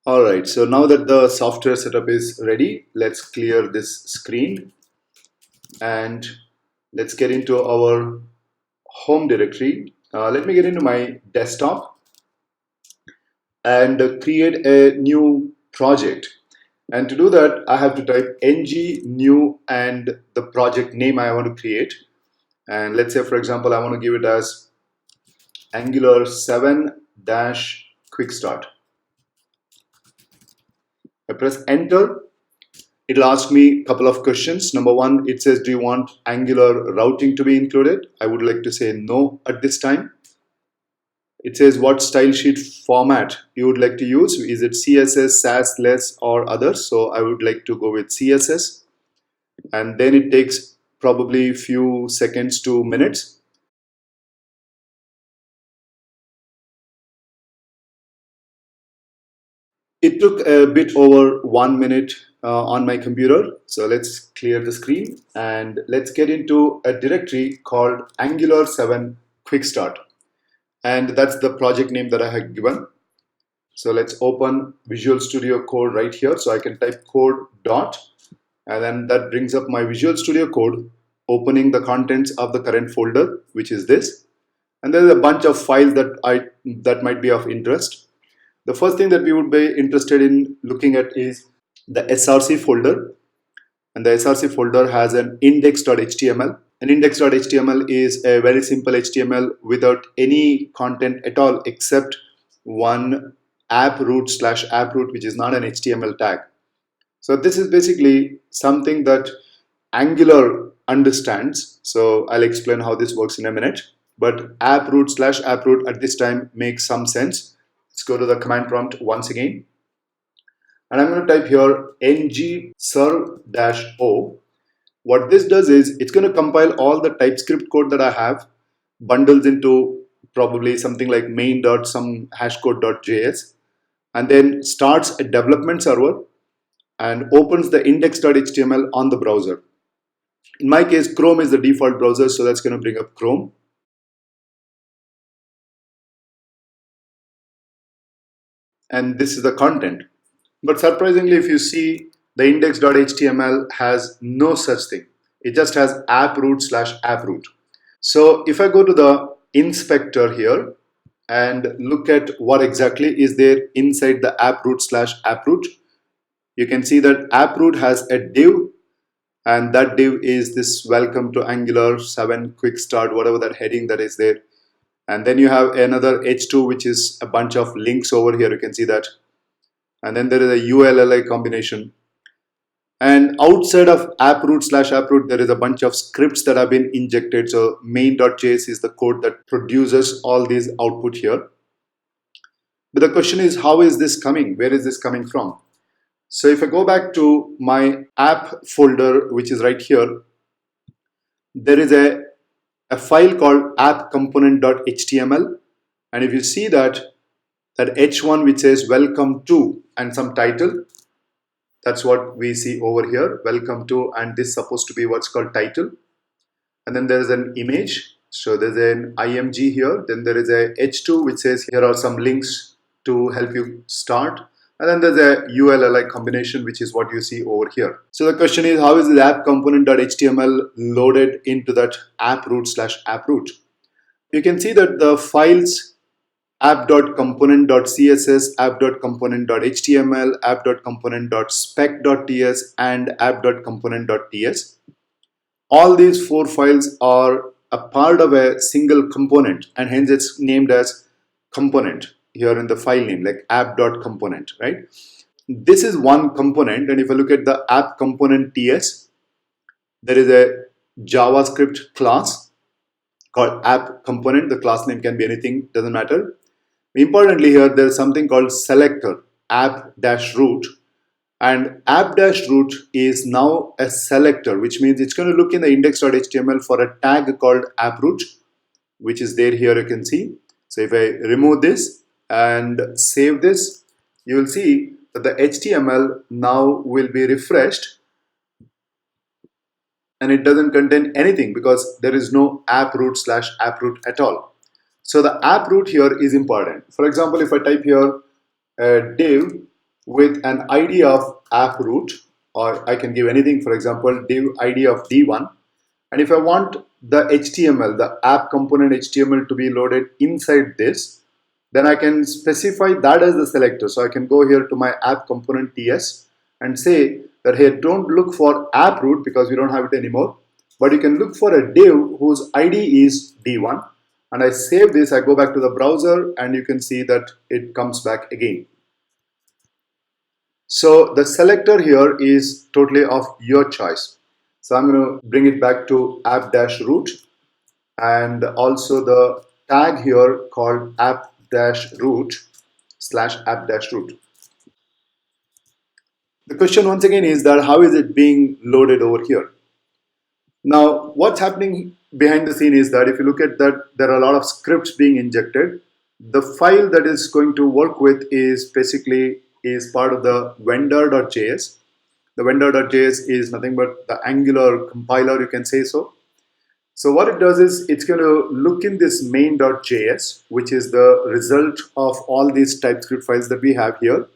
Alright, so now that the software setup is ready, let's clear this screen and let's get into our home directory. Let me get into my desktop and create a new project. And to do that, I have to type ng new and the project name I want to create. And let's say, for example, I want to give it as Angular 7 dash quick start. I press enter. It'll ask me a couple of questions. Number one, it says, do you want Angular routing to be included? I would like to say no at this time. It says what style sheet format you would like to use. Is it CSS, SAS, LESS or others? So I would like to go with CSS. And then it takes probably few seconds to minutes. It took a bit over 1 minute on my computer. So let's clear the screen and let's get into a directory called Angular 7 Quick Start. And that's the project name that I have given. So let's open Visual Studio Code right here. So I can type code dot, and then that brings up my Visual Studio Code, opening the contents of the current folder, which is this. And there's a bunch of files that might be of interest. The first thing that we would be interested in looking at is the src folder. And the src folder has an index.html. An index.html is a very simple HTML without any content at all except one app_root, which is not an HTML tag. So this is basically something that Angular understands. So I'll explain how this works in a minute. But app_root at this time makes some sense. Let's go to the command prompt once again. And I'm going to type here ng serve-o. What this does is it's going to compile all the TypeScript code that I have, bundles into probably something like main.some hashcode.js, and then starts a development server and opens the index.html on the browser. In my case, Chrome is the default browser, so that's going to bring up Chrome. And this is the content. But surprisingly, if you see, the index.html has no such thing. It just has app_root. So if I go to the inspector here and look at what exactly is there inside the app_root, you can see that app_root has a div, and that div is this welcome to Angular 7 quick start, whatever that heading that is there. And then you have another h2, which is a bunch of links over here. You can see that. And then there is a ULLI combination. And outside of app_root, there is a bunch of scripts that have been injected. So main.js is the code that produces all these output here. But the question is, how is this coming? Where is this coming from? So if I go back to my app folder, which is right here, there is a file called app_component.html. And if you see that h1 which says welcome to and some title, that's what we see over here, welcome to, and this is supposed to be what's called title. And then there is an image. So there's an img here. Then there is a h2 which says here are some links to help you start. And then there's a ULLI combination, which is what you see over here. So the question is, how is the app component.html loaded into that app_root? You can see that the files app.component.css, app.component.html, app.component.spec.ts, and app.component.ts. All these four files are a part of a single component, and hence it's named as component here in the file name, like app.component, right? This is one component, and if I look at the app component TS, there is a JavaScript class called app component. The class name can be anything, doesn't matter. Importantly here, there is something called selector, app-root, and app-root is now a selector, which means it's going to look in the index.html for a tag called app_root, which is there here, you can see. So if I remove this and save this, you will see that the HTML now will be refreshed and it doesn't contain anything because there is no app_root at all. So the app_root here is important. For example, if I type here div with an ID of app root, or I can give anything, for example, div ID of D1. And if I want the HTML, the app component HTML to be loaded inside this, then I can specify that as the selector. So I can go here to my app component TS and say that here don't look for app root because we don't have it anymore, but you can look for a div whose ID is D1. And I save this, I go back to the browser, and you can see that it comes back again. So the selector here is totally of your choice. So I'm going to bring it back to app-root, and also the tag here called app-root / app-root. The question once again is that how is it being loaded over here? Now, what's happening behind the scene is that if you look at that, there are a lot of scripts being injected. The file that is going to work with is basically is part of the vendor.js. The vendor.js is nothing but the Angular compiler, you can say so. So what it does is it's going to look in this main.js, which is the result of all these TypeScript files that we have here.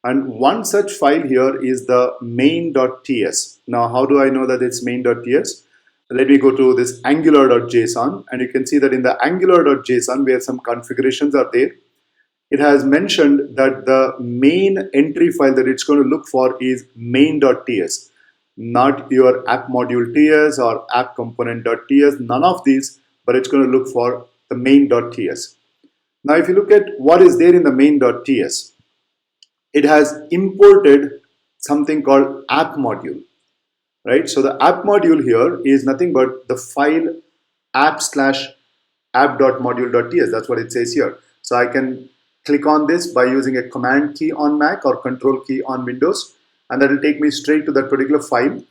And one such file here is the main.ts. Now, how do I know that it's main.ts? Let me go to this angular.json, and you can see that in the angular.json, where some configurations are there, it has mentioned that the main entry file that it's going to look for is main.ts, not your app module ts or app component.ts, none of these, but it's going to look for the main.ts. Now, if you look at what is there in the main.ts, it has imported something called app module, right? So the app module here is nothing but the file app/app.module.ts. That's what it says here. So I can click on this by using a command key on Mac or control key on Windows, and that will take me straight to that particular file.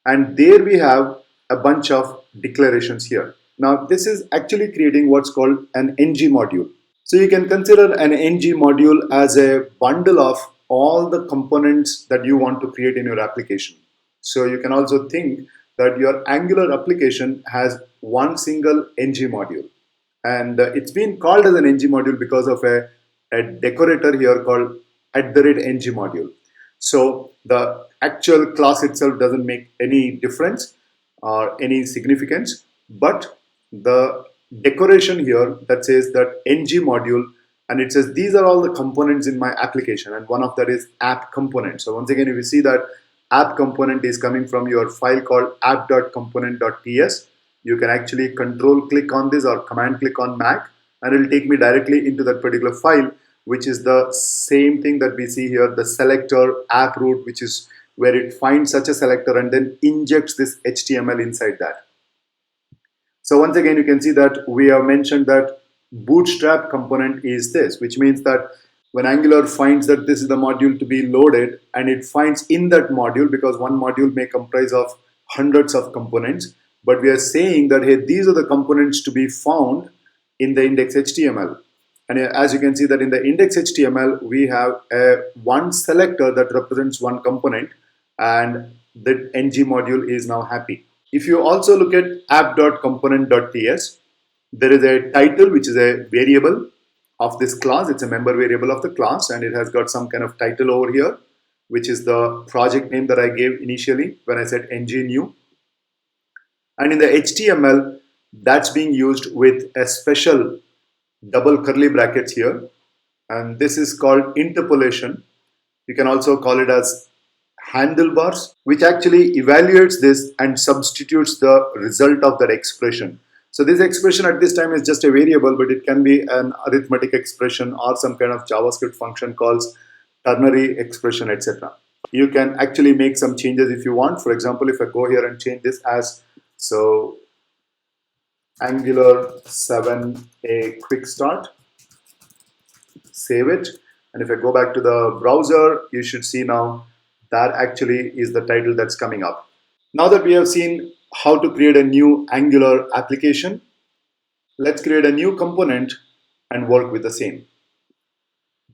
And there we have a bunch of declarations here. Now this is actually creating what's called an ng module. So you can consider an ng module as a bundle of all the components that you want to create in your application. So you can also think that your Angular application has one single ng module. And it's been called as an ng module because of a decorator here called @ng module. So the actual class itself doesn't make any difference or any significance, but the decoration here that says that ng module, and it says these are all the components in my application, and one of that is app component. So once again, if you see that app component is coming from your file called app.component.ts, you can actually control click on this or command click on Mac, and it will take me directly into that particular file, which is the same thing that we see here, the selector app root, which is where it finds such a selector and then injects this HTML inside that. So once again, you can see that we have mentioned that bootstrap component is this, which means that when Angular finds that this is the module to be loaded, and it finds in that module, because one module may comprise of hundreds of components, but we are saying that, hey, these are the components to be found in the index.html. And as you can see that in the index.html, we have one selector that represents one component, and the ng module is now happy. If you also look at app.component.ts, there is a title, which is a variable of this class. It's a member variable of the class, and it has got some kind of title over here, which is the project name that I gave initially when I said ng new. And in the HTML, that's being used with a special double curly brackets here, and this is called interpolation. You can also call it as handlebars, which actually evaluates this and substitutes the result of that expression. So this expression at this time is just a variable, but it can be an arithmetic expression or some kind of JavaScript function calls ternary expression, etc. You can actually make some changes if you want. For example, if I go here and change this as so Angular 7 a quick start, save it, and if I go back to the browser, you should see now that actually is the title that's coming up. Now that we have seen how to create a new Angular application, let's create a new component and work with the same.